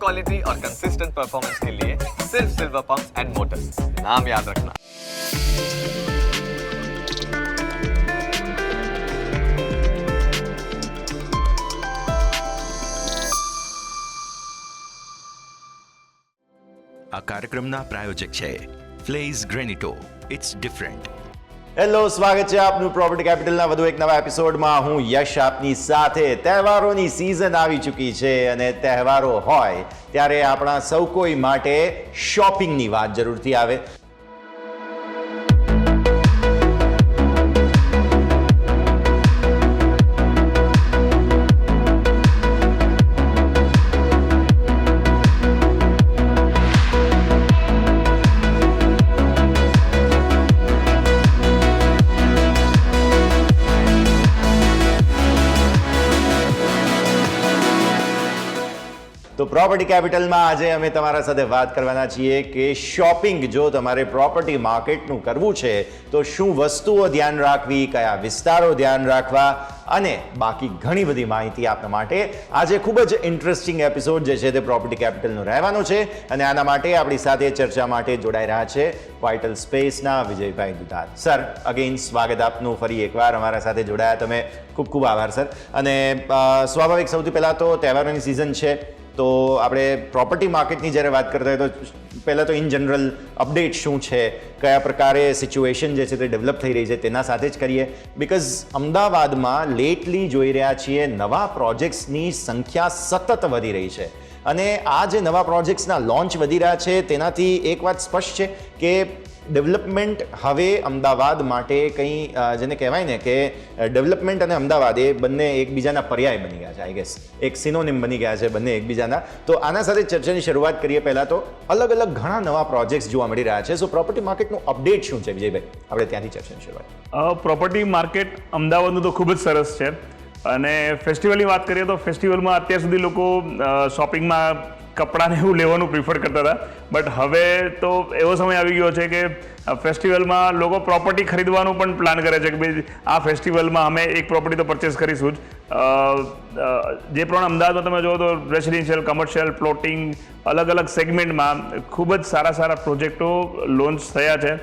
Quality और consistent performance के लिए सिर्फ सिल्वर पंप्स एंड मोटर्स, नाम याद रखना। આ કાર્યક્રમના પ્રાયોજક છે ફ્લેઝ ગ્રેનિટો. It's different. હેલો, સ્વાગત છે આપનું પ્રોપર્ટી કેપિટલના વધુ એક નવા એપિસોડમાં. હું યશ આપની સાથે. તહેવારોની સિઝન આવી ચૂકી છે અને તહેવારો હોય ત્યારે આપણા સૌ કોઈ માટે શોપિંગની વાત જરૂરથી આવે. તો પ્રોપર્ટી કેપિટલમાં આજે અમે તમારા સાથે વાત કરવાના છીએ કે શોપિંગ જો તમારે પ્રોપર્ટી માર્કેટનું કરવું છે તો શું વસ્તુઓ ધ્યાન રાખવી, કયા વિસ્તારો ધ્યાન રાખવા અને બાકી ઘણી બધી માહિતી આપવા માટે આજે ખૂબ જ ઇન્ટરેસ્ટિંગ એપિસોડ જે છે તે પ્રોપર્ટી કેપિટલનો રહેવાનો છે. અને આના માટે આપણી સાથે ચર્ચા માટે જોડાઈ રહ્યા છે વાઇટલ સ્પેસના વિજયભાઈ દુધાત. સર, અગેન સ્વાગત આપનું ફરી એકવાર અમારા સાથે જોડાયા. તમે ખૂબ ખૂબ આભાર સર. અને સ્વાભાવિક સૌથી પહેલાં તો તહેવારોની સિઝન છે તો આપણે પ્રોપર્ટી માર્કેટની જ્યારે વાત કરતા હોય તો પહેલાં તો ઇન જનરલ અપડેટ શું છે, કયા પ્રકારે સિચ્યુએશન જે છે તે ડેવલપ થઈ રહી છે તેના સાથે જ કરીએ. બિકોઝ અમદાવાદમાં લેટલી જોઈ રહ્યા છીએ નવા પ્રોજેક્ટ્સની સંખ્યા સતત વધી રહી છે અને આ જે નવા પ્રોજેક્ટ્સના લોન્ચ વધી રહ્યા છે તેનાથી એક વાત સ્પષ્ટ છે કે ડેવલપમેન્ટ હવે અમદાવાદ માટે કંઈ જેને કહેવાય ને કે ડેવલપમેન્ટ અને અમદાવાદ એ બંને એકબીજાના પર્યાય બની ગયા છે. આઈ ગેસ એક સિનોનિમ બની ગયા છે બંને એકબીજાના. તો આના સાથે ચર્ચાની શરૂઆત કરીએ. પહેલાં તો અલગ અલગ ઘણા નવા પ્રોજેક્ટ્સ જોવા મળી રહ્યા છે. સો પ્રોપર્ટી માર્કેટનું અપડેટ શું છે વિજયભાઈ? આપણે ત્યાંથી ચર્ચાની શરૂઆત. પ્રોપર્ટી માર્કેટ અમદાવાદનું તો ખૂબ જ સરસ છે અને ફેસ્ટિવલની વાત કરીએ તો ફેસ્ટિવલમાં અત્યાર સુધી લોકો શોપિંગમાં કપડાને એવું લેવાનું પ્રિફર કરતા હતા, બટ હવે તો એવો સમય આવી ગયો છે કે ફેસ્ટિવલમાં લોકો પ્રોપર્ટી ખરીદવાનું પણ પ્લાન કરે છે કે ભાઈ આ ફેસ્ટિવલમાં અમે એક પ્રોપર્ટી તો પરચેસ કરીશું જ. જે પ્રમાણે અમદાવાદમાં તમે જુઓ તો રેસિડેન્શિયલ, કમર્શિયલ, પ્લોટિંગ અલગ અલગ સેગમેન્ટમાં ખૂબ જ સારા સારા પ્રોજેક્ટો લોન્ચ થયા છે.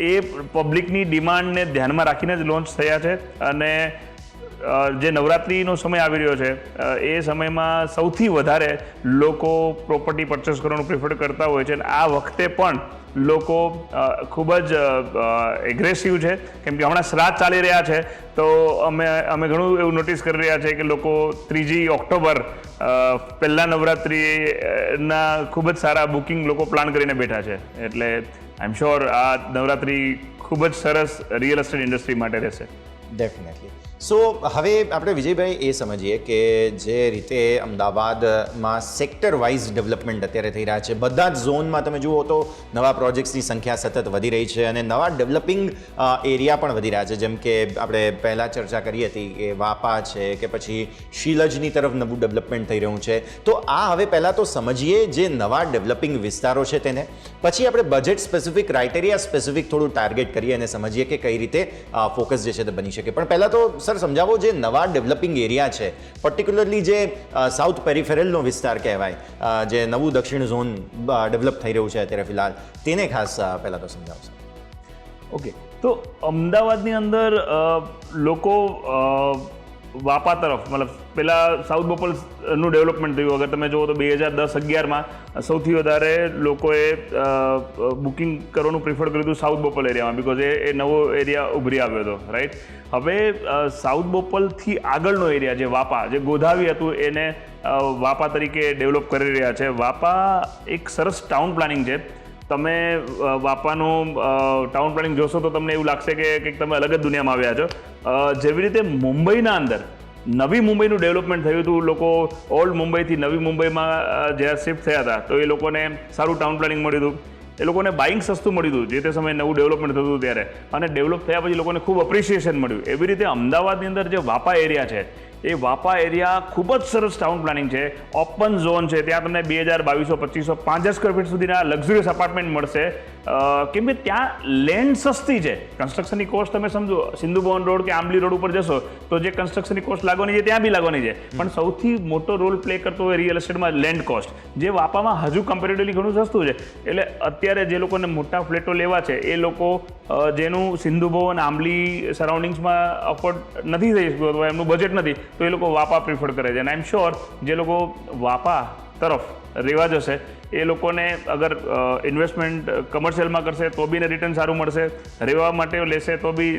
એ પબ્લિકની ડિમાન્ડને ધ્યાનમાં રાખીને જ લોન્ચ થયા છે અને જે નવરાત્રિનો સમય આવી રહ્યો છે એ સમયમાં સૌથી વધારે લોકો પ્રોપર્ટી પરચેસ કરવાનું પ્રિફર કરતા હોય છે અને આ વખતે પણ લોકો ખૂબ જ એગ્રેસિવ છે કેમ કે હમણાં શ્રાદ્ધ ચાલી રહ્યા છે તો અમે ઘણું એવું નોટિસ કરી રહ્યા છે કે લોકો 3 ઓક્ટોબર પહેલાં નવરાત્રિના ખૂબ જ સારા બુકિંગ લોકો પ્લાન કરીને બેઠા છે. એટલે આઈ એમ શ્યોર આ નવરાત્રિ ખૂબ જ સરસ રિયલ એસ્ટેટ ઇન્ડસ્ટ્રી માટે રહેશે. ડેફિનેટલી. સો હવે આપણે વિજયભાઈ એ સમજીએ કે જે રીતે અમદાવાદમાં સેક્ટર વાઇઝ ડેવલપમેન્ટ અત્યારે થઈ રહ્યા છે, બધા જ ઝોનમાં તમે જુઓ તો નવા પ્રોજેક્ટ્સની સંખ્યા સતત વધી રહી છે અને નવા ડેવલપિંગ એરિયા પણ વધી રહ્યા છે. જેમ કે આપણે પહેલાં ચર્ચા કરી હતી કે વાપા છે કે પછી શીલજની તરફ નવું ડેવલપમેન્ટ થઈ રહ્યું છે. તો આ હવે પહેલાં તો સમજીએ જે નવા ડેવલપિંગ વિસ્તારો છે તેને, પછી આપણે બજેટ સ્પેસિફિક, ક્રાઇટેરિયા સ્પેસિફિક થોડું ટાર્ગેટ કરીએ અને સમજીએ કે કઈ રીતે ફોકસ જે છે તે બની શકે. પણ પહેલાં તો સર સમજાવો, જે નવા ડેવલપિંગ એરિયા છે, પર્ટિક્યુલરલી જે સાઉથ પેરિફેરલનો વિસ્તાર કહેવાય, જે નવું દક્ષિણ ઝોન ડેવલપ થઈ રહ્યું છે અત્યારે ફિલહાલ, તેને ખાસ પહેલાં તો સમજાવશો. ઓકે, તો અમદાવાદની અંદર લોકો વાપા તરફ, મતલબ પહેલાં સાઉથ બોપલનું ડેવલપમેન્ટ થયું. અગર તમે જુઓ તો 2010-11માં સૌથી વધારે લોકોએ બુકિંગ કરવાનું પ્રિફર કર્યું હતું સાઉથ બોપલ એરિયામાં, બિકોઝ એ નવો એરિયા ઉભરી આવ્યો હતો, રાઈટ. હવે સાઉથ બોપલથી આગળનો એરિયા જે વાપા, જે ગોધાવી હતું એને વાપા તરીકે ડેવલપ કરી રહ્યા છે. વાપા એક સરસ ટાઉન પ્લાનિંગ છે. તમે વાપાનું ટાઉન પ્લાનિંગ જોશો તો તમને એવું લાગશે કે કંઈક તમે અલગ જ દુનિયામાં આવ્યા છો. જેવી રીતે મુંબઈના અંદર નવી મુંબઈનું ડેવલપમેન્ટ થયું હતું, લોકો ઓલ્ડ મુંબઈથી નવી મુંબઈમાં જ્યારે શિફ્ટ થયા હતા તો એ લોકોને સારું ટાઉન પ્લાનિંગ મળ્યું હતું, એ લોકોને બાઇંગ સસ્તું મળ્યું હતું જે તે સમયે નવું ડેવલપમેન્ટ થતું હતું ત્યારે, અને ડેવલપ થયા પછી લોકોને ખૂબ અપ્રિશિએશન મળ્યું. એવી રીતે અમદાવાદની અંદર જે વાપા એરિયા છે એ વાપા એરિયા ખૂબ જ સરસ ટાઉન પ્લાનિંગ છે, ઓપન ઝોન છે, ત્યાં તમને 2200-2500 5000 સ્ક્વેર ફીટ સુધીના લક્ઝુરિયસ અપાર્ટમેન્ટ મળશે. કેમ કે ત્યાં લેન્ડ સસ્તી છે. કન્સ્ટ્રક્શનની કોસ્ટ તમે સમજો, સિંધુ ભવન રોડ કે આંબલી રોડ ઉપર જશો તો જે કન્સ્ટ્રક્શનની કોસ્ટ લાગવાની છે ત્યાં બી લાગવાની છે, પણ સૌથી મોટો રોલ પ્લે કરતો હોય રિયલ એસ્ટેટમાં લેન્ડ કોસ્ટ, જે વાપામાં હજુ કમ્પેરેટિવલી ઘણું સસ્તું છે. એટલે અત્યારે જે લોકોને મોટા ફ્લેટો લેવા છે એ લોકો જેનું સિંધુ ભવન આંબલી સરાઉન્ડિંગ્સમાં અફોર્ડ નથી થઈ શકતું અથવા એમનું બજેટ નથી, તો એ લોકો વાપા પ્રિફર કરે છે. અને આઈ એમ શ્યોર જે લોકો વાપા તરફ રહેવા જશે એ લોકોને અગર ઇન્વેસ્ટમેન્ટ કમર્શિયલમાં કરશે તો બી રિટર્ન સારું મળશે, રહેવા માટે લેશે તો બી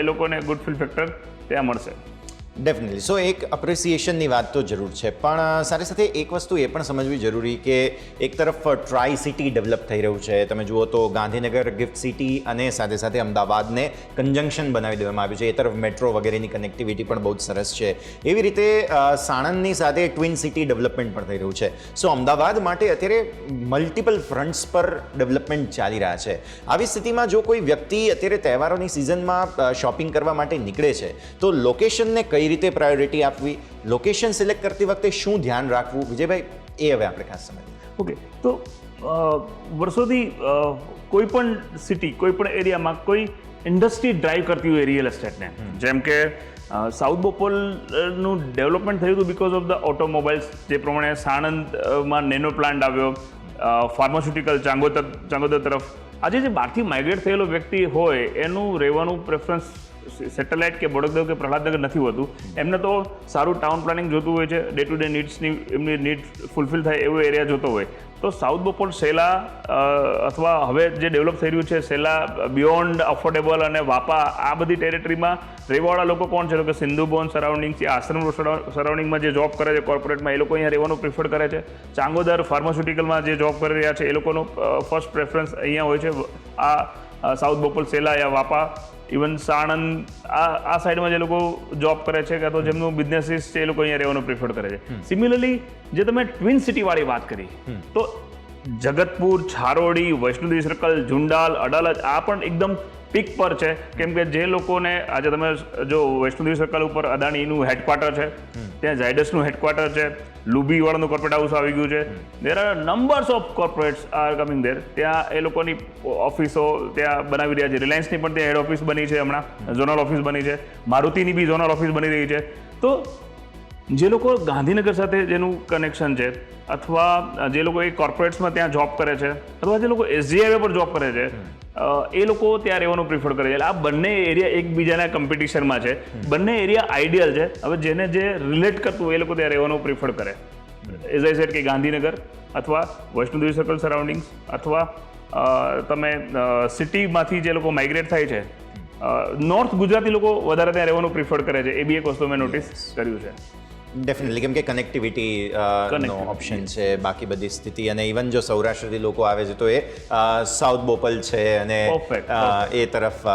એ લોકોને ગુડ ફીલ ફેક્ટર ત્યાં મળશે. ડેફિનેટલી. સો એક અપ્રિસિએશનની વાત તો જરૂર છે, પણ સાથે સાથે એક વસ્તુ એ પણ સમજવી જરૂરી કે એક તરફ ટ્રાય સિટી ડેવલપ થઈ રહ્યું છે. તમે જુઓ તો ગાંધીનગર ગિફ્ટ સિટી અને સાથે સાથે અમદાવાદને કન્જંક્શન બનાવી દેવામાં આવ્યું છે. એ તરફ મેટ્રો વગેરેની કનેક્ટિવિટી પણ બહુ જ સરસ છે. એવી રીતે સાણંદની સાથે ટ્વિન સિટી ડેવલપમેન્ટ પણ થઈ રહ્યું છે. સો અમદાવાદ માટે અત્યારે મલ્ટિપલ ફ્રન્ટ્સ પર ડેવલપમેન્ટ ચાલી રહ્યા છે. આવી સ્થિતિમાં જો કોઈ વ્યક્તિ અત્યારે તહેવારોની સિઝનમાં શોપિંગ કરવા માટે નીકળે છે તો લોકેશનને કઈ રીતે પ્રાયોરિટી આપવી, લોકેશન સિલેક્ટ કરતી વખતે શું ધ્યાન રાખવું, વિજયભાઈ, એ હવે આપણે ખાસ સમજીએ. ઓકે, તો વર્ષોથી કોઈ પણ સિટી, કોઈ પણ એરિયામાં કોઈ ઇન્ડસ્ટ્રી ડ્રાઈવ કરતી હોય રિયલ એસ્ટેટને, જેમ કે સાઉથ બોપલનું ડેવલપમેન્ટ થયું હતું બિકોઝ ઓફ ધ ઓટોમોબાઈલ્સ. જે પ્રમાણે સાણંદમાં નેનો પ્લાન્ટ આવ્યો, ફાર્માસ્યુટિકલ ચાંગોદર તરફ. આજે જે બહારથી માઇગ્રેટ થયેલો વ્યક્તિ હોય એનું રહેવાનું પ્રેફરન્સ સેટેલાઇટ કે બળદગાંવ કે પ્રહલાદનગર નથી હોતું. એમને તો સારું ટાઉન પ્લાનિંગ જોતું હોય છે, ડે ટુ ડે નીડ્સની એમની નીડ ફૂલફિલ થાય એવો એરિયા જોતો હોય. તો સાઉથ બોપલ, સેલા અથવા હવે જે ડેવલપ થઈ રહ્યું છે સેલા બિયોન્ડ અફોર્ડેબલ અને વાપા, આ બધી ટેરેટરીમાં રહેવાવાળા લોકો કોણ છે? કે સિંધુ ભવન સરાઉન્ડિંગ્સ, આશ્રમ સરાઉન્ડિંગમાં જે જોબ કરે છે કોર્પોરેટમાં, એ લોકો અહીંયા રહેવાનું પ્રિફર કરે છે. ચાંગોદર ફાર્માસ્યુટિકલમાં જે જોબ કરી રહ્યા છે એ લોકોનો ફર્સ્ટ પ્રેફરન્સ અહીંયા હોય છે. આ સાઉથ બોપલ, સેલા યા વાપા, ઇવન સાણંદ, આ સાઈડમાં જે લોકો જોબ કરે છે કે તો જેમનું બિઝનેસીસ છે એ લોકો અહીંયા રહેવાનું પ્રિફર કરે છે. સિમિલરલી જે તમે ટ્વિન સિટીવાળી વાત કરી, તો જગતપુર, છારોડી, વૈષ્ણોદેવી સર્કલ, ઝુંડાલ, અડાલજ આ પણ એકદમ પીક પર છે. કેમ કે જે લોકોને આજે તમે જો વૈષ્ણોદેવી સર્કલ ઉપર અદાણીનું હેડક્વાર્ટર છે, ત્યાં ઝાયડસનું હેડક્વાર્ટર છે, લુબીવાળાનું કોર્પોરેટ હાઉસ આવી ગયું છે. There are numbers of corporates are coming there. ત્યાં એ લોકોની ઓફિસો ત્યાં બનાવી રહ્યા છે. રિલાયન્સની પણ ત્યાં હેડ ઓફિસ બની છે, હમણાં ઝોનલ ઓફિસ બની છે, મારુતિની બી ઝોનલ ઓફિસ બની રહી છે. તો જે લોકો ગાંધીનગર સાથે જેનું કનેક્શન છે અથવા જે લોકો એ કોર્પોરેટ્સમાં ત્યાં જોબ કરે છે અથવા જે લોકો એસજી હાઈવે પર જોબ કરે છે એ લોકો ત્યાં રહેવાનું પ્રિફર કરે છે. એટલે આ બંને એરિયા એકબીજાના કોમ્પિટિશનમાં છે. બંને એરિયા આઈડિયલ છે. હવે જેને જે રિલેટ કરતું હોય એ લોકો ત્યાં રહેવાનું પ્રિફર કરે. એઝ આઈ સેડ કે ગાંધીનગર અથવા વૈષ્ણોદેવી સર્કલ સરાઉન્ડિંગ્સ અથવા તમે સિટીમાંથી જે લોકો માઇગ્રેટ થાય છે, નોર્થ ગુજરાતી લોકો વધારે ત્યાં રહેવાનું પ્રિફર કરે છે. એ બી એક વસ્તુ મેં નોટિસ કર્યું છે. ડેફિનેટલી, કેમ કે કનેક્ટિવિટી નો ઓપ્શન છે, બાકી બધી સ્થિતિ. અને ઇવન જો સૌરાષ્ટ્રથી લોકો આવે છે તો એ સાઉથ બોપલ છે અને એ તરફ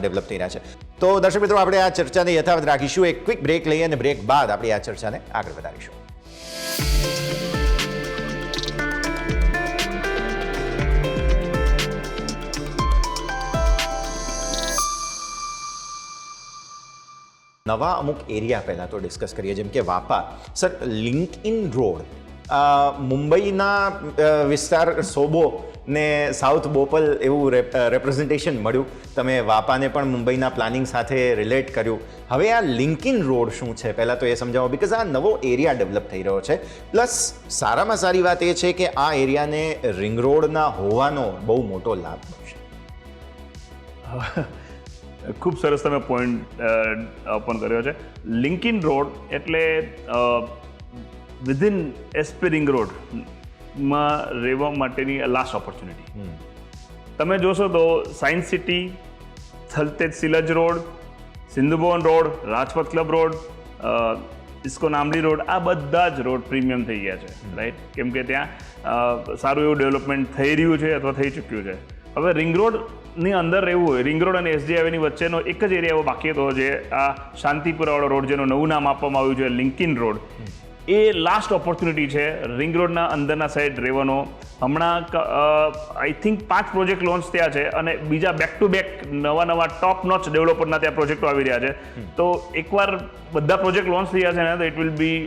ડેવલપ થઈ રહ્યા છે. તો દર્શક મિત્રો, આપણે આ ચર્ચાને યથાવત રાખીશું. એક ક્વિક બ્રેક લઈએ અને બ્રેક બાદ આપણે આ ચર્ચાને આગળ વધારીશું. નવા અમુક એરિયા પહેલાં તો ડિસ્કસ કરીએ, જેમ કે વાપા. સર, લિંક ઇન રોડ મુંબઈના વિસ્તાર સોબો ને સાઉથ બોપલ એવું રેપ્રેઝન્ટેશન મળ્યું. તમે વાપાને પણ મુંબઈના પ્લાનિંગ સાથે રિલેટ કર્યું. હવે આ લિંક ઇન રોડ શું છે પહેલાં તો એ સમજાવો, બિકોઝ આ નવો એરિયા ડેવલપ થઈ રહ્યો છે. પ્લસ સારામાં સારી વાત એ છે કે આ એરિયાને રિંગ રોડના હોવાનો બહુ મોટો લાભ મળશે. ખૂબ સરસ તમે પોઈન્ટ ઓપન કર્યો છે. લિંક ઇન રોડ એટલે વિધિન એસપી રિંગ રોડમાં રહેવા માટેની લાસ્ટ ઓપોર્ચ્યુનિટી. તમે જોશો તો science city, Thaltej Silaj road, Sindhu Bhavan road, Rajpath club road, ISKCON Ambli road, આ બધા જ રોડ પ્રીમિયમ થઈ ગયા છે, રાઈટ? કેમ કે ત્યાં સારું એવું ડેવલપમેન્ટ થઈ રહ્યું છે અથવા થઈ ચૂક્યું છે. હવે રિંગ રોડની અંદર રહેવું હોય, રિંગ રોડ અને એસજી હાઈવેની વચ્ચેનો એક જ એરિયા એવો બાકી હતો જે આ શાંતિપુરાવાળો રોડ, જેનું નવું નામ આપવામાં આવ્યું છે link in road. A last opportunity છે રિંગ રોડના અંદરના સાઈડ રહેવાનો. હમણાં આઈ થિંક 5 પ્રોજેક્ટ લોન્ચ થયા છે અને બીજા બેક ટુ બેક નવા ટોપ નોચ ડેવલપરના ત્યાં પ્રોજેક્ટો આવી રહ્યા છે. તો એકવાર બધા પ્રોજેક્ટ લોન્ચ થયા છે ને તો ઇટ વિલ બી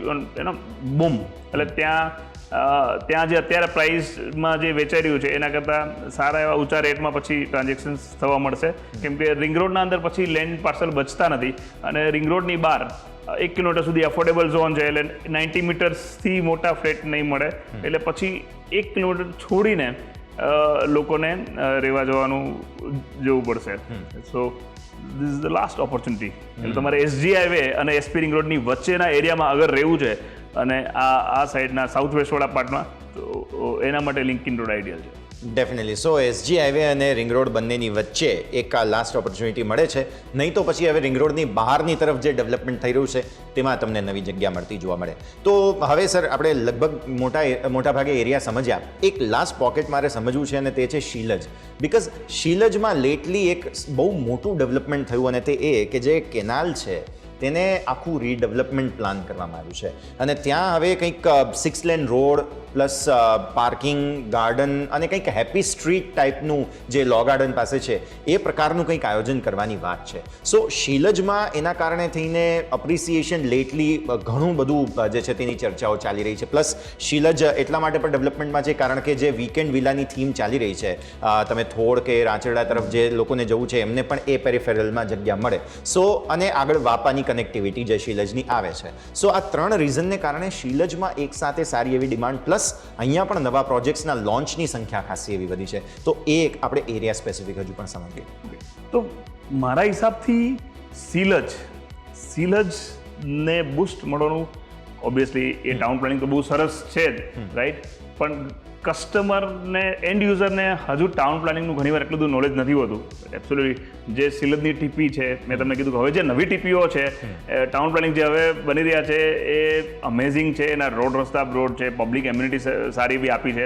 બૂમ. એટલે ત્યાં જે અત્યારે પ્રાઇસમાં જે વેચાઈ રહ્યું છે એના કરતાં સારા એવા ઊંચા રેટમાં પછી ટ્રાન્ઝેક્શન્સ થવા મળશે. કેમ કે રિંગ રોડના અંદર પછી લેન્ડ પાર્સલ બચતા નથી અને રિંગ રોડની બહાર 1 કિલોમીટર સુધી અફોર્ડેબલ ઝોન છે. એટલે 90 મીટર્સથી મોટા ફ્લેટ નહીં મળે. એટલે પછી 1 કિલોમીટર છોડીને લોકોને રહેવા જવાનું જવું પડશે. So this is the last opportunity. એટલે તમારે એસજી હાઈવે અને એસપી રિંગ રોડની વચ્ચેના એરિયામાં અગર રહેવું છે અને આ સાઈડના સાઉથ વેસ્ટવાળા પાર્ટમાં, તો એના માટે લિંકિન રોડ આઈડિયલ છે. ડેફિનેટલી. સો એસજી હાઈવે અને રિંગ રોડ બંનેની વચ્ચે એક આ લાસ્ટ ઓપોર્ચ્યુનિટી મળે છે. નહીં તો પછી હવે રિંગ રોડની બહારની તરફ જે ડેવલપમેન્ટ થઈ રહ્યું છે તેમાં તમને નવી જગ્યા મળતી જોવા મળે. તો હવે સર આપણે લગભગ મોટા ભાગે એરિયા સમજ્યા. એક લાસ્ટ પોકેટ મારે સમજવું છે અને તે છે શીલજ. બિકોઝ શીલજમાં લેટલી એક બહુ મોટું ડેવલપમેન્ટ થયું અને તે એ કે જે કેનાલ છે તેને આખું રીડેવલપમેન્ટ પ્લાન કરવામાં આવ્યું છે અને ત્યાં હવે કંઈક 6 lane road plus parking, garden અને કંઈક હેપી સ્ટ્રીટ ટાઈપનું જે લો ગાર્ડન પાસે છે એ પ્રકારનું કંઈક આયોજન કરવાની વાત છે. સો શીલજમાં એના કારણે થઈને અપ્રિસિએશન લેટલી ઘણું બધું જે છે તેની ચર્ચાઓ ચાલી રહી છે. પ્લસ શીલજ એટલા માટે પણ ડેવલપમેન્ટમાં છે કારણ કે જે વીકેન્ડ વિલાની થીમ ચાલી રહી છે, તમે થોડ કે રાંચરડા તરફ જે લોકોને જવું છે એમને પણ એ પેરિફેરલમાં જગ્યા મળે. સો અને આગળ વાપાની કનેક્ટિવિટી જે શીલજની આવે છે. સો આ 3 રીઝનને કારણે શીલજમાં એક સાથે સારી એવી ડિમાન્ડ પ્લસ અહીંયા પણ નવા પ્રોજેક્ટ્સના લોન્ચની સંખ્યા ખાસી એવી વધી છે. તો એ એક આપણે એરિયા સ્પેસિફિક હજુ પણ સમજીએ. તો મારા હિસાબથી શીલજને બૂસ્ટ મળવાનું ઓબ્વિયસલી એ ટાઉન પ્લાનિંગ તો બહુ સરસ છે જ, રાઈટ. પણ કસ્ટમરને, એન્ડ યુઝરને હજુ ટાઉન પ્લાનિંગનું ઘણીવાર એટલું બધું નોલેજ નથી હોતું. એબ્સોલ્યુટલી જે શીલજની ટીપી છે, મેં તમને કીધું કે હવે જે નવી ટીપીઓ છે, ટાઉન પ્લાનિંગ જે હવે બની રહ્યા છે એ અમેઝિંગ છે. એના રોડ રસ્તા બ્રોડ છે, પબ્લિક એમ્યુનિટી સારી એવી આપી છે.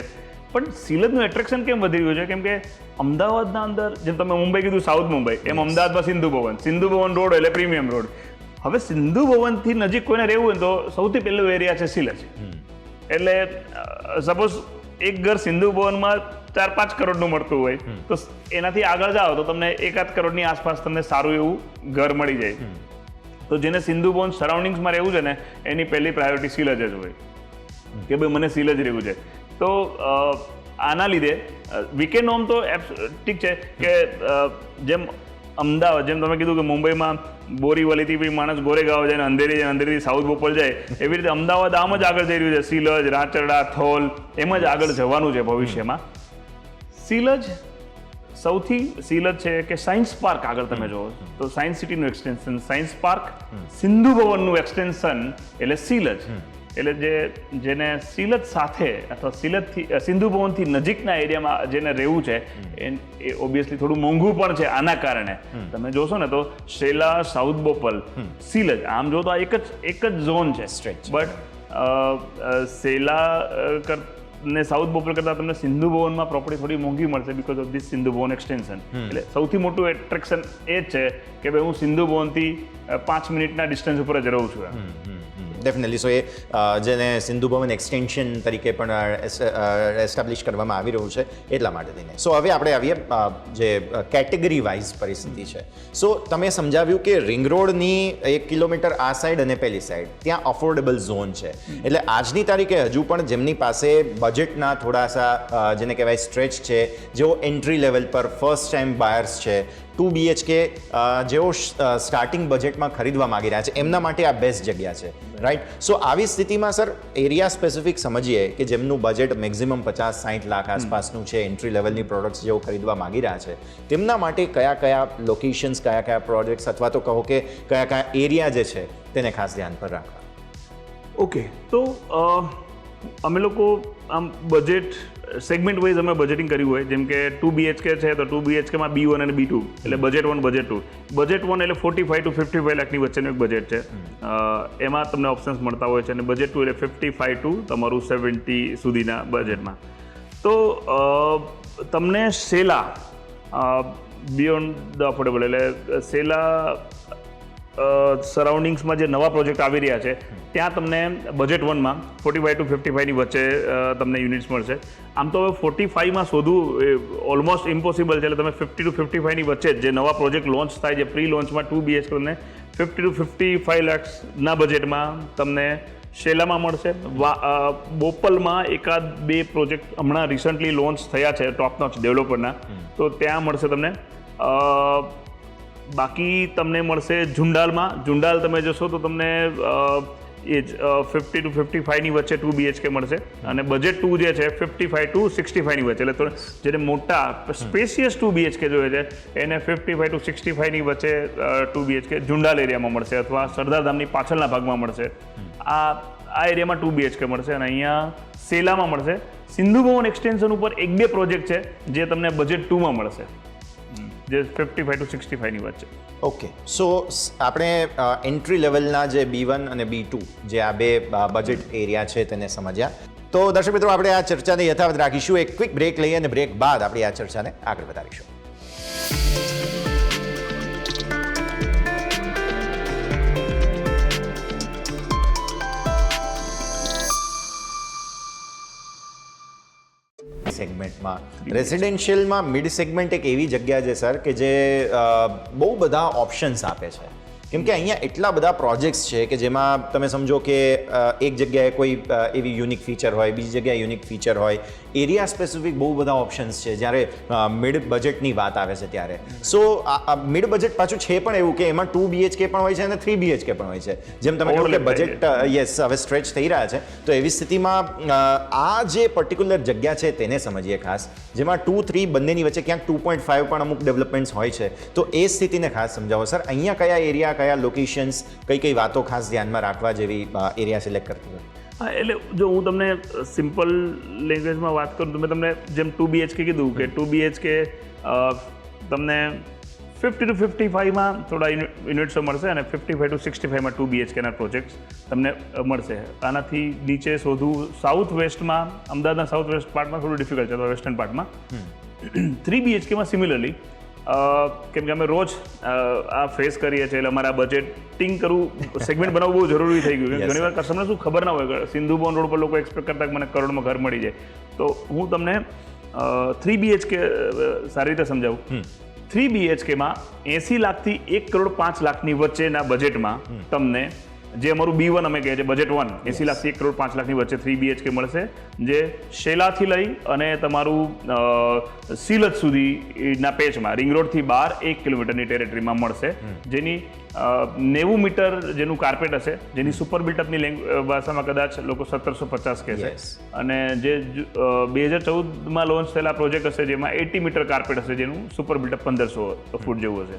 પણ શીલજનું એટ્રેક્શન કેમ વધી રહ્યું છે? કેમ કે અમદાવાદના અંદર જેમ તમે મુંબઈ કીધું સાઉથ મુંબઈ, એમ અમદાવાદમાં સિંધુ ભવન રોડ એટલે પ્રીમિયમ રોડ. હવે સિંધુ ભવનથી નજીક કોઈને રહેવું હોય તો સૌથી પહેલું એરિયા છે શીલજ. એટલે સપોઝ એક ઘર સિંધુ ભવનમાં 4-5 કરોડનું મળતું હોય તો એનાથી આગળ જાઓ તો તમને 1-8 કરોડની આસપાસ તમને સારું એવું ઘર મળી જાય. તો જેને સિંધુ ભવન સરાઉન્ડિંગ્સમાં રહેવું છે ને એની પહેલી પ્રાયોરિટી શીલજ જ હોય કે ભાઈ મને શીલજ રહેવું છે. તો આના લીધે વીકેન્ડ હોમ તો ઠીક છે કે જેમ અમદાવાદ, જેમ તમે કીધું કે મુંબઈમાં બોરીવલીથી બી માણસ ગોરેગાંવ જાય, અંધેરી જાય, અંધેરીથી સાઉથ બોપલ જાય, એવી રીતે અમદાવાદ આમ જ આગળ જઈ રહ્યું છે. શીલજ, રાચરડા, થોલ એમ જ આગળ જવાનું છે ભવિષ્યમાં. શીલજ છે કે સાયન્સ પાર્ક આગળ તમે જુઓ તો સાયન્સ સિટીનું એક્સટેન્શન, સાયન્સ પાર્ક, સિંધુ ભવનનું એક્સટેન્શન એટલે શીલજ. એટલે જેને શીલજ સાથે અથવા સિંધુ ભવનથી નજીકના એરિયામાં જેને રહેવું છે એ ઓબ્વિયસલી થોડું મોંઘું પણ છે. આના કારણે તમે જોશો ને તો શેલા, સાઉથ બોપલ, શીલજ આમ જો તો એક જ ઝોન છે, બટ શેલા ને સાઉથ બોપલ કરતાં તમને સિંધુ ભવનમાં પ્રોપર્ટી થોડી મોંઘી મળશે because of this Sindhu Bhavan extension. એટલે સૌથી મોટું એટ્રેક્શન એ જ છે કે ભાઈ હું સિંધુ ભવનથી 5 મિનિટના ડિસ્ટન્સ ઉપર જ રહું છું. ડેફિનેટલી. સો એ જેને સિંધુ ભવન એક્સટેન્શન તરીકે પણ એસ્ટાબ્લિશ કરવામાં આવી રહ્યું છે એટલા માટે થઈને. સો હવે આપણે આવીએ જે કેટેગરી વાઇઝ પરિસ્થિતિ છે. સો તમે સમજાવ્યું કે રિંગ રોડની 1 કિલોમીટર આ સાઈડ અને પેલી સાઈડ ત્યાં અફોર્ડેબલ ઝોન છે. એટલે આજની તારીખે હજુ પણ જેમની પાસે બજેટના થોડાસા જેને કહેવાય સ્ટ્રેચ છે, જેઓ એન્ટ્રી લેવલ પર ફર્સ્ટ ટાઈમ બાયર્સ છે, 2 BHK જેઓ સ્ટાર્ટિંગ બજેટમાં ખરીદવા માગી રહ્યા છે, એમના માટે આ બેસ્ટ જગ્યા છે, રાઈટ. સો આવી સ્થિતિમાં સર એરિયા સ્પેસિફિક સમજીએ કે જેમનું બજેટ મેક્સિમમ 50-60 લાખ આસપાસનું છે, એન્ટ્રી લેવલની પ્રોડક્ટ્સ જેઓ ખરીદવા માગી રહ્યા છે, તેમના માટે કયા લોકેશન્સ, કયા પ્રોજેક્ટ્સ અથવા તો કહો કે કયા એરિયા જે છે તેને ખાસ ધ્યાન પર રાખવા? ઓકે, તો અમે લોકો આમ બજેટ સેગમેન્ટ વાઇઝ અમે બજેટિંગ કર્યું હોય. જેમ કે 2 BHK છે તો 2 BHKમાં B1 અને B2 એટલે બજેટ 1, બજેટ 2. બજેટ 1 એટલે 45 to 55 લાખની વચ્ચેનું એક બજેટ છે. એમાં તમને ઓપ્શન્સ મળતા હોય છે અને બજેટ 2 એટલે 55 to તમારું 70 સુધીના બજેટમાં. તો તમને સેલા બિયોન્ડ ધ અફોર્ડેબલ એટલે સેલા સરાઉન્ડિંગ્સમાં જે નવા પ્રોજેક્ટ આવી રહ્યા છે ત્યાં તમને બજેટ 1માં 45 to 55ની વચ્ચે તમને યુનિટ્સ મળશે. આમ તો હવે 45માં શોધવું ઓલમોસ્ટ ઇમ્પોસિબલ છે, એટલે તમે 50 to 55ની વચ્ચે જે નવા પ્રોજેક્ટ લોન્ચ થાય છે પ્રી લોન્ચમાં 2 BHK તમને 50 to 55 લાખના બજેટમાં તમને શેલામાં મળશે. બોપલમાં એકાદ બે પ્રોજેક્ટ હમણાં રિસન્ટલી લોન્ચ થયા છે ટોપ નોચ ડેવલપરના, તો ત્યાં મળશે તમને. બાકી તમને મળશે ઝુંડાલ તમે જશો તો તમને એ જ 50 to 55ની વચ્ચે 2 BHK મળશે, અને બજેટ 2 જે છે 55 to 65ની વચ્ચે, એટલે જેને મોટા સ્પેશિયસ 2 BHK જોઈએ છે એને 55 to 65ની વચ્ચે 2 BHK ઝુંડાલ એરિયામાં મળશે અથવા સરદારધામની પાછળના ભાગમાં મળશે. આ એરિયામાં 2 BHK મળશે, અને અહીંયા સેલામાં મળશે. સિંધુ ભવન એક્સટેન્શન ઉપર 1-2 પ્રોજેક્ટ છે જે તમને બજેટ 2માં મળશે, જે 55 to 65ની વચ્ચે. ઓકે, સો આપણે એન્ટ્રી લેવલના જે B1 અને B2 જે આ બે બજેટ એરિયા છે તેને સમજ્યા. તો દર્શક મિત્રો, આપણે આ ચર્ચાને યથાવત રાખીશું. એક ક્વિક બ્રેક લઈએ અને બ્રેક બાદ આપણે આ ચર્ચાને આગળ વધારીશું. સેગમેન્ટમાં રેસિડેન્શિયલમાં મિડ સેગમેન્ટ એક એવી જગ્યા છે સર કે જે બહુ બધા ઓપ્શન્સ આપે છે, કેમ કે અહીંયા એટલા બધા પ્રોજેક્ટ્સ છે કે જેમાં તમે સમજો કે એક જગ્યાએ કોઈ એવી યુનિક ફીચર હોય, બીજી જગ્યાએ યુનિક ફીચર હોય, એરિયા સ્પેસિફિક બહુ બધા ઓપ્શન્સ છે જ્યારે મિડ બજેટની વાત આવે છે ત્યારે. સો મિડ બજેટ પાછું છે પણ એવું કે એમાં 2 BHK પણ હોય છે અને 3 BHK પણ હોય છે. જેમ તમે કહ્યું કે બજેટ યસ હવે સ્ટ્રેચ થઈ રહ્યા છે, તો એવી સ્થિતિમાં આ જે પર્ટિક્યુલર જગ્યા છે તેને સમજીએ ખાસ, જેમાં 2-3 બંનેની વચ્ચે ક્યાંક 2.5 પણ અમુક ડેવલપમેન્ટ્સ હોય છે. તો એ સ્થિતિને ખાસ સમજાવો સર. અહીંયા કયા એરિયા, કયા લોકેશન્સ, કઈ વાતો ખાસ ધ્યાનમાં રાખવા જેવી એરિયા સિલેક્ટ કરતી હોય? હા, એટલે જો હું તમને સિમ્પલ લેંગ્વેજમાં વાત કરું તો મેં તમને જેમ 2 BHK કીધું કે 2 BHK તમને 50 to 55માં થોડા યુનિટ્સો મળશે અને 55 to 65માં 2 BHKના પ્રોજેક્ટ્સ તમને મળશે. આનાથી નીચે શોધવું સાઉથ વેસ્ટમાં, અમદાવાદના સાઉથ વેસ્ટ પાર્ટમાં થોડું ડિફિકલ્ટ છે, અથવા વેસ્ટર્ન પાર્ટમાં 3 BHKમાં સિમિલરલી, કેમ કે અમે રોજ આ ફેસ કરીએ છીએ, એટલે અમારે આ બજેટિંગ કરવું, સેગમેન્ટ બનાવવું બહુ જરૂરી થઈ ગયું. ઘણી વાર કસ્ટમરને શું ખબર ના હોય, સિંધુ ભવન રોડ પર લોકો એક્સપેક્ટ કરતા કે મને કરોડમાં ઘર મળી જાય. તો હું તમને 3 BHK સારી રીતે સમજાવું. 3 BHKમાં 80 લાખથી 1 કરોડ 5 લાખની વચ્ચેના બજેટમાં તમને જે અમારું B1 અમે કહીએ છીએ બજેટ 1, 80 લાખથી 1 કરોડ 5 લાખની વચ્ચે 3 BHK મળશે, જે શેલાથી લઈ અને તમારું સિલત સુધીના પેચમાં રિંગ રોડથી બહાર 1 કિલોમીટરની ટેરેટરીમાં મળશે, જેની 90 મીટર જેનું કાર્પેટ હશે, જેની સુપર બિલ્ટઅપની ભાષામાં કદાચ લોકો 1750 કહેશે, અને જે 2014માં લોન્ચ થયેલા પ્રોજેક્ટ હશે જેમાં 80 મીટર કાર્પેટ હશે, જેનું સુપર બિલ્ટઅપ 1500 ફૂટ જેવું હશે.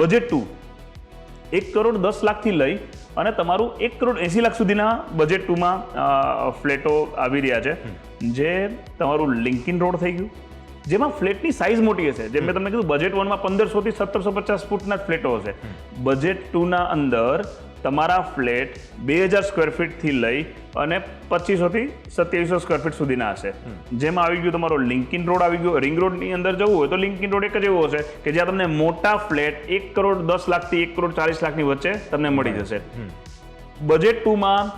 બજેટ 2 1 કરોડ 10 લાખથી લઈ અને તમારું 1 કરોડ 80 લાખ સુધીના બજેટ 2માં ફ્લેટો આવી રહ્યા છે, જે તમારું લિંકિન રોડ થઈ ગયું, જેમાં ફ્લેટની સાઇઝ મોટી હશે. જેમ મેં તમને કીધું, બજેટ 1માં 1500 થી 1750 ફૂટના જ ફ્લેટો હશે. બજેટ 2ના અંદર તમારા ફ્લેટ 2000 સ્ક્વેર ફીટથી લઈ અને 2500 થી 2700 સ્ક્વેર ફીટ સુધીના હશે, જેમાં આવી ગયું તમારો લિંકિન રોડ આવી ગયો. રિંગ રોડની અંદર જવું હોય તો લિંકિન રોડ એક જ એવો હશે કે જ્યાં તમને મોટા ફ્લેટ 1 કરોડ 10 લાખથી 1 કરોડ 40 લાખની વચ્ચે તમને મળી જશે. બજેટ 2માં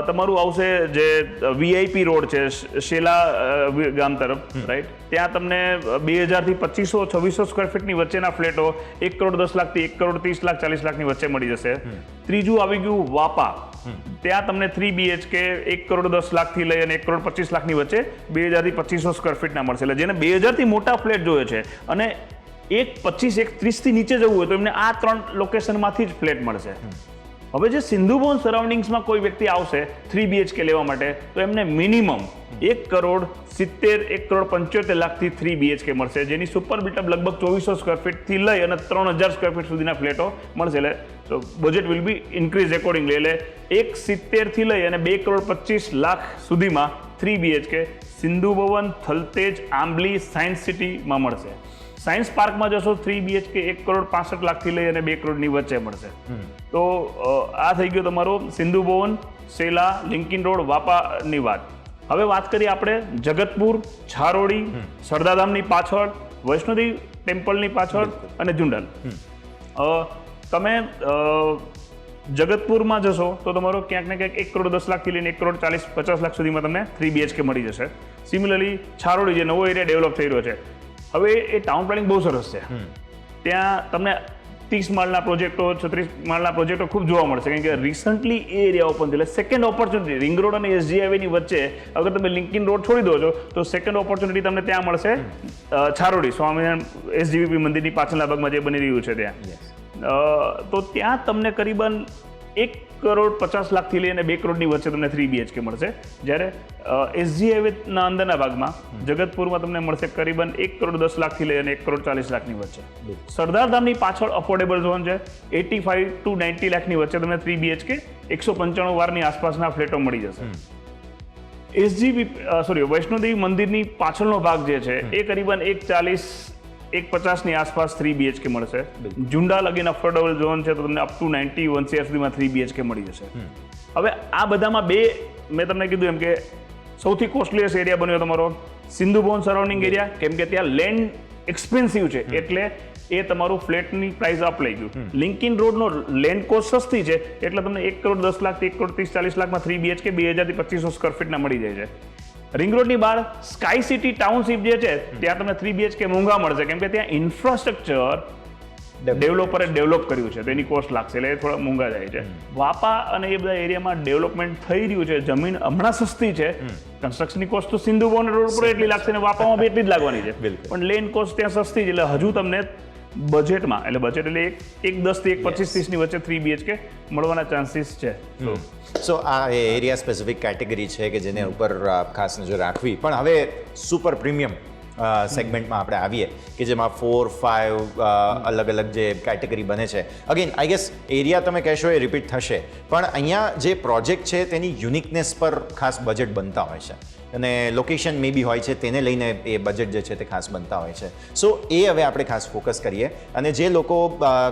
તમારું આવશે જે VIP રોડ છે શેલા ગામ તરફ, રાઈટ, ત્યાં તમને 2000 થી 2500-2600 સ્ક્વેર ફીટની વચ્ચેના ફ્લેટો 1 કરોડ 10 લાખથી 1 કરોડ 30 લાખ 40 લાખની વચ્ચે મળી જશે. ત્રીજું આવી ગયું વાપા, ત્યાં તમને 3 BHK 1 કરોડ 10 લાખથી લઈ અને 1 કરોડ 25 લાખની વચ્ચે 2000 થી 2500 સ્ક્વેર ફીટના મળશે. એટલે જેને 2000 થી મોટા ફ્લેટ જોઈએ છે અને 1.25-1.30 થી નીચે જવું હોય તો એમને આ 3 લોકેશનમાંથી જ ફ્લેટ મળશે. હવે જે સિંધુ ભવન સરાઉન્ડિંગ્સમાં કોઈ વ્યક્તિ આવશે 3 BHK લેવા માટે, તો એમને મિનિમમ 1 કરોડ 70-1 કરોડ 75 લાખથી 3 BHK મળશે, જેની સુપર બિલ્ટઅપ લગભગ 2400 સ્ક્વેર ફીટથી લઈ અને 3000 સ્ક્વેર ફીટ સુધીના ફ્લેટો મળશે. એટલે budget will be increase accordingly. એટલે 1.70 થી લઈ અને 2 કરોડ 25 લાખ સુધીમાં 3 BHK સિંધુ ભવન, થલતેજ, આંબલી, સાયન્સ સિટીમાં મળશે. સાયન્સ પાર્કમાં જશો 3 BHK 1 કરોડ 65 લાખથી લઈ અને 2 કરોડની વચ્ચે મળશે. તો આ થઈ ગયો તમારો સિંધુ ભવન, શેલા, લિંકિન રોડ, વાપાની વાત. હવે વાત કરીએ આપણે જગતપુર, છારોડી, સરદારધામની પાછળ, વૈષ્ણોદેવી ટેમ્પલની પાછળ અને ઝુંડાલ. તમે જગતપુરમાં જશો તો તમારો ક્યાંક ને ક્યાંક 1 કરોડ 10 લાખથી લઈને 1 કરોડ 40-50 લાખ સુધીમાં તમને 3 BHK મળી જશે. સિમિલરલી છારોડી જે નવો એરિયા ડેવલપ થઈ રહ્યો છે, હવે એ ટાઉન પ્લાનિંગ બહુ સરસ છે. ત્યાં તમને 30 માળના પ્રોજેક્ટો 36 માળના પ્રોજેક્ટો ખૂબ જોવા મળશે, કારણ કે રિસન્ટલી એ એરિયા ઓપન થયેલા. સેકન્ડ ઓપોર્ચ્યુનિટી રિંગ રોડ અને SG હાઈવેની વચ્ચે અગર તમે લિંકિન રોડ છોડી દો છો તો સેકન્ડ ઓપોર્ચ્યુનિટી તમને ત્યાં મળશે છારોડી સ્વામિનારાયણ SGVP મંદિરની પાછળના ભાગમાં જે બની રહ્યું છે ત્યાં. તો ત્યાં તમને કરીબન 1 કરોડ 50 લાખથી લઈને 2 કરોડની વચ્ચે તમને 3 BHK મળશે. જ્યારે SG હાઈવેના અંદરના ભાગમાં જગતપુરમાં તમને મળશે કરીબન 1 કરોડ 10 લાખથી લઈને 1 કરોડ 40 લાખની વચ્ચે. સરદારધામની પાછળ અફોર્ડેબલ ઝોન છે, 85 to 90 લાખની વચ્ચે તમને 3 BHK 195 વારની આસપાસના ફ્લેટો મળી જશે. વૈષ્ણોદેવી મંદિરની પાછળનો ભાગ જે છે એ કરીબન 150 ની આસપાસ 3 BHK મળશે. ઝુંડા લગીન અફોર્ડેબલ ઝોન છે તો તમને અપ ટુ 91 CR સુધીમાં 3 BHK મળી જશે. હવે આ બધામાં મેં તમને કીધું એમ કે સૌથી કોસ્ટલીએસ્ટ એરિયા બન્યો તમારો સિંધુ ભવન સરાઉન્ડિંગ એરિયા, કેમ કે ત્યાં લેન્ડ એક્સપેન્સિવ છે એટલે એ તમારું ફ્લેટની પ્રાઇસ અપ લઈ ગયું. લિંકિન રોડનો લેન્ડ કોસ્ટ સસ્તી છે એટલે તમને 1 કરોડ 10 લાખથી 1 કરોડ 30-40 લાખમાં 3 BHK 2000 થી 2500 સ્ક્વેર ફીટના મળી જાય છે. રિંગ રોડની બહાર સ્કાય સિટી ટાઉનશીપ જે છે ત્યાં તમને 3 BHK મોંઘા મળશે, કેમ કે ત્યાં ઇન્ફ્રાસ્ટ્રક્ચર ડેવલપરે ડેવલપ કર્યું છે તો એની કોસ્ટ લાગશે એટલે એ થોડા મોંઘા જાય છે. વાપા અને એ બધા એરિયામાં ડેવલપમેન્ટ થઈ રહ્યું છે, જમીન હમણાં સસ્તી છે. કન્સ્ટ્રક્શનની કોસ્ટ તો સિંધુ ભવન રોડ પર એટલી લાગશે ને વાપામાં બી એટલી જ લાગવાની છે, પણ લેન્ડ કોસ્ટ ત્યાં સસ્તી છે એટલે હજુ તમને બજેટમાં બજેટ એટલે 1.10 થી 1.25-30 ની વચ્ચે 3 BHK મળવાના ચાન્સીસ છે. સો આ એરિયા સ્પેસિફિક કેટેગરી છે કે જેને ઉપર ખાસ નજર રાખવી. પણ હવે સુપર પ્રીમિયમ સેગમેન્ટમાં આપણે આવીએ કે જેમાં 4-5 અલગ અલગ જે કેટેગરી બને છે. અગેન આઈ ગેસ એરિયા તમે કહેશો એ રિપીટ થશે, પણ અહીંયા જે પ્રોજેક્ટ છે તેની યુનિકનેસ પર ખાસ બજેટ બનતા હોય છે અને લોકેશન મે બી હોય છે તેને લઈને એ બજેટ જે છે તે ખાસ બનતા હોય છે. સો એ હવે આપણે ખાસ ફોકસ કરીએ અને જે લોકો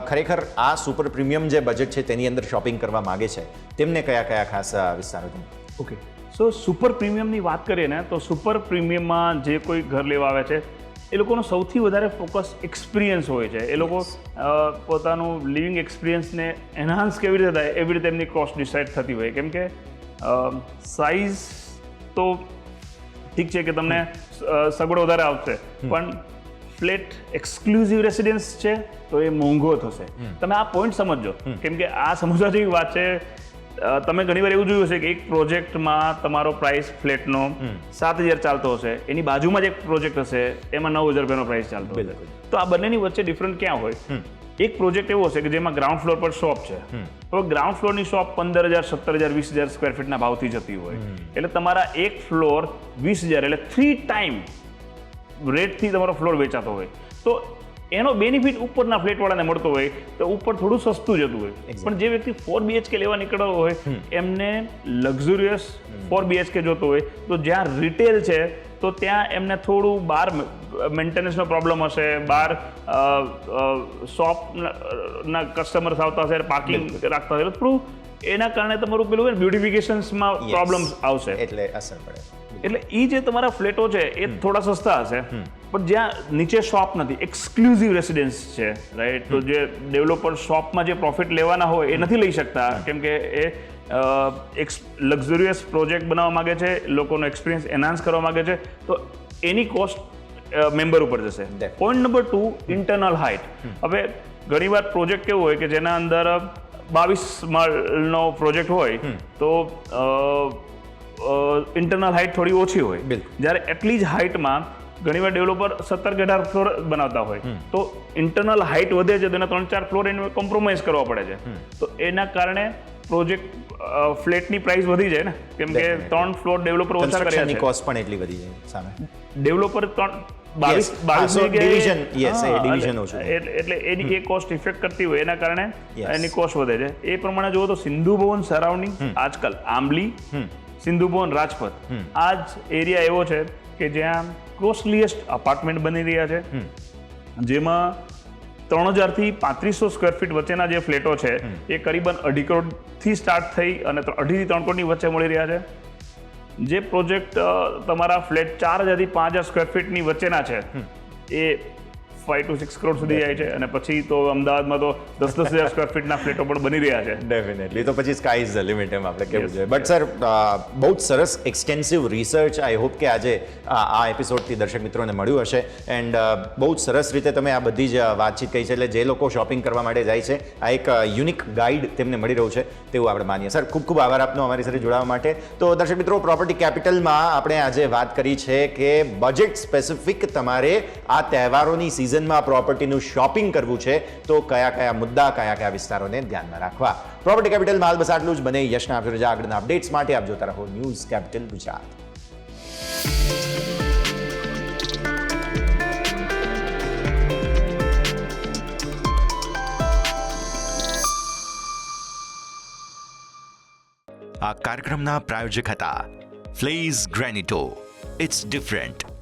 ખરેખર આ સુપર પ્રીમિયમ જે બજેટ છે તેની અંદર શોપિંગ કરવા માગે છે તેમને કયા કયા ખાસ વિસ્તારો છે? ઓકે, સો સુપર પ્રીમિયમની વાત કરીએ ને તો સુપર પ્રીમિયમમાં જે કોઈ ઘર લેવા આવે છે એ લોકોનો સૌથી વધારે ફોકસ એક્સપિરિયન્સ હોય છે. એ લોકો પોતાનું લિવિંગ એક્સપિરિયન્સને એન્હાન્સ કેવી રીતે થાય એવી રીતે એમની કોસ્ટ ડિસાઇડ થતી હોય, કેમ કે સાઇઝ તો ઠીક છે કે તમને સગવડ વધારે આવશે, પણ ફ્લેટ એક્સક્લુઝિવ રેસિડેન્સ છે તો એ મોંઘો થશે. તમે આ પોઈન્ટ સમજો, કેમ કે આ સમજવા જેવી વાત છે. તમે ઘણીવાર એવું જોયું હશે કે એક પ્રોજેક્ટમાં તમારો પ્રાઇસ ફ્લેટનો 7,000 ચાલતો હશે, એની બાજુમાં જ એક પ્રોજેક્ટ હશે એમાં 9,000 રૂપિયાનો પ્રાઇસ ચાલતો હશે. તો આ બંનેની વચ્ચે ડિફરન્ટ ક્યાં હોય? એક પ્રોજેક્ટ એવો હશે કે જેમાં ગ્રાઉન્ડ ફ્લોર પર શોપ છે. હવે ગ્રાઉન્ડ ફ્લોરની શોપ 15,000, 17,000, 20,000 સ્ક્વેર ફીટના ભાવથી જતી હોય એટલે તમારા એક ફ્લોર 20,000 એટલે 3 ટાઈમ રેટથી તમારો ફ્લોર વેચાતો હોય. તો એનો બેનિફિટ ઉપરના ફ્લેટવાળાને મળતો હોય તો ઉપર થોડું સસ્તું જતું હોય. પણ જે વ્યક્તિ 4 BHK લેવા નીકળ્યો હોય એમને લક્ઝુરિયસ 4 BHK જોતો હોય તો જ્યાં રિટેલ છે તો ત્યાં એમને થોડું બહાર મેન્ટેનન્સનો પ્રોબ્લેમ હશે, બહાર શોપના કસ્ટમર્સ આવતા હશે, પાર્કિંગ રાખતા હશે, થોડું એના કારણે તમારું પેલું બ્યુટિફિકેશન્સમાં પ્રોબ્લેમ્સ આવશે એટલે અસર પડે. એટલે એ જે તમારા ફ્લેટો છે એ થોડા સસ્તા હશે, પણ જ્યાં નીચે શોપ નથી, એક્સક્લુઝિવ રેસિડેન્સ છે, રાઈટ? તો જે ડેવલપર શોપમાં જે પ્રોફિટ લેવાના હોય એ નથી લઈ શકતા, કેમ કે એ એક લક્ઝરિયસ પ્રોજેક્ટ બનાવવા માગે છે, લોકોનો એક્સપિરિયન્સ એનહાન્સ કરવા માગે છે, તો એની કોસ્ટ મેમ્બર ઉપર જશે. Point number 2, internal height. હવે ઘણીવાર પ્રોજેક્ટ કેવું હોય કે જેના અંદર 22 માળનો પ્રોજેક્ટ હોય તો ઇન્ટરનલ હાઇટ થોડી ઓછી હોય, જ્યારે એટલી જ હાઇટમાં ઘણીવાર ડેવલપર 17 કે 18 ફ્લોર બનાવતા હોય તો ઇન્ટરનલ હાઇટ વધે છે તો એના 3-4 ફ્લોર એને કોમ્પ્રોમાઇઝ કરવા પડે છે. તો એના કારણે પ્રોજેક્ટ ફ્લેટની પ્રાઇસ વધી જાય ને, કેમ કે 3 ફ્લોર ડેવલપર ઓછા કર્યા છે, કોસ્ટ પણ એટલી વધી જાય સામે. ડેવલપર 22 ડિવિઝન ઓછું એટલે એની એ કોસ્ટ ઇફેક્ટ કરતી હોય એના કારણે એની કોસ્ટ વધે છે. એ પ્રમાણે જુઓ તો સિંધુ ભવન સરાઉન્ડિંગ આજકાલ આંબલી, સિંધુ ભવન રાજપથ, આ જ એરિયા એવો છે કે જ્યાં કોસ્ટલીએસ્ટ અપાર્ટમેન્ટ બની રહ્યા છે, જેમાં 3,000 થી 3,500 સ્ક્વેર ફીટ વચ્ચેના જે ફ્લેટો છે એ કરીબન 2.5 કરોડથી સ્ટાર્ટ થઈ અને 2.5 થી 3 કરોડની વચ્ચે મળી રહ્યા છે. જે પ્રોજેક્ટ તમારા ફ્લેટ 4,000 થી 5,000 સ્ક્વેર ફીટની વચ્ચેના છે એ 5 to 6 કરોડ સુધી જાય છે, અને પછી તો અમદાવાદમાં તો 10,000 સ્ક્વેર ફીટના ફ્લેટો પણ બની રહ્યા છે. ડેફિનેટલી, તો પછી સ્કાય ઇઝ ધ લિમિટ એમ આપણે કહેવું Yes, જોઈએ. બટ સર, બહુ જ સરસ એક્સટેન્સિવ રિસર્ચ આઈ હોપ કે આજે આ એપિસોડથી દર્શક મિત્રોને મળ્યું હશે. એન્ડ બહુ જ સરસ રીતે તમે આ બધી જ વાતચીત કહી છે, એટલે જે લોકો શોપિંગ કરવા માટે જાય છે આ એક યુનિક ગાઈડ તેમને મળી રહ્યું છે તેવું આપણે માનીએ. સર, ખૂબ ખૂબ આભાર આપનો અમારી સાથે જોડાવા માટે. તો દર્શક મિત્રો, પ્રોપર્ટી કેપિટલમાં આપણે આજે વાત કરી છે કે બજેટ સ્પેસિફિક તમારે આ તહેવારોની સિઝનમાં પ્રોપર્ટીનું શોપિંગ કરવું છે તો કયા કયા મુદ્દા, કયા કયા વિસ્તારોને ધ્યાનમાં રાખવા. પ્રોપર્ટી કેપિટલમાં હાલ બસ આટલું જ. બને યશના આપજો રજા. આગળના અપડેટ્સ માટે આપ જોતા રહો ન્યૂઝ કેપિટલ ગુજરાત. આ કાર્યક્રમના પ્રાયોજક હતા ફ્લેઝ ગ્રેનિટો. It's different.